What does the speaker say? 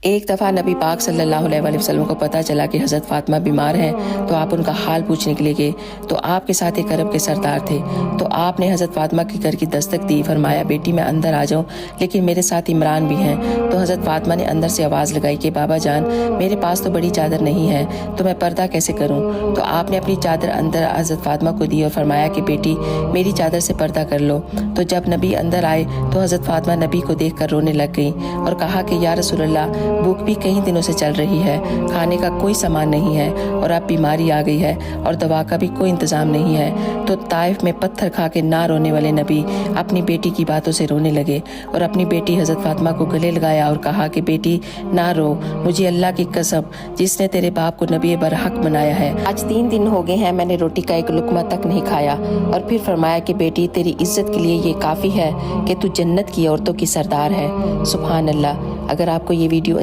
ایک دفعہ نبی پاک صلی اللہ علیہ وسلم کو پتہ چلا کہ حضرت فاطمہ بیمار ہیں، تو آپ ان کا حال پوچھنے کے لیے گئے تو آپ کے ساتھ ایک عرب کے سردار تھے۔ تو آپ نے حضرت فاطمہ کے گھر کی دستک دی، فرمایا بیٹی میں اندر آ جاؤں، لیکن میرے ساتھ عمران بھی ہیں۔ تو حضرت فاطمہ نے اندر سے آواز لگائی کہ بابا جان، میرے پاس تو بڑی چادر نہیں ہے، تو میں پردہ کیسے کروں؟ تو آپ نے اپنی چادر اندر حضرت فاطمہ کو دی اور فرمایا کہ بیٹی میری چادر سے پردہ کر لو۔ تو جب نبی اندر آئے تو حضرت فاطمہ نبی کو دیکھ کر رونے لگ گئیں اور کہا کہ یا رسول اللہ، بھوک بھی کئی دنوں سے چل رہی ہے، کھانے کا کوئی سامان نہیں ہے، اور اب بیماری آ گئی ہے اور دوا کا بھی کوئی انتظام نہیں ہے۔ تو طائف میں پتھر کھا کے نہ رونے والے نبی اپنی بیٹی کی باتوں سے رونے لگے اور اپنی بیٹی حضرت فاطمہ کو گلے لگایا اور کہا کہ بیٹی نہ رو، مجھے اللہ کی قسم جس نے تیرے باپ کو نبی برحق بنایا ہے، آج 3 دن ہو گئے ہیں میں نے روٹی کا ایک لقمہ تک نہیں کھایا۔ اور پھر فرمایا کہ بیٹی تیری عزت کے لیے یہ کافی ہے کہ تو جنت کی عورتوں کی سردار ہے۔ سبحان اللہ۔ اگر آپ کو یہ ویڈیو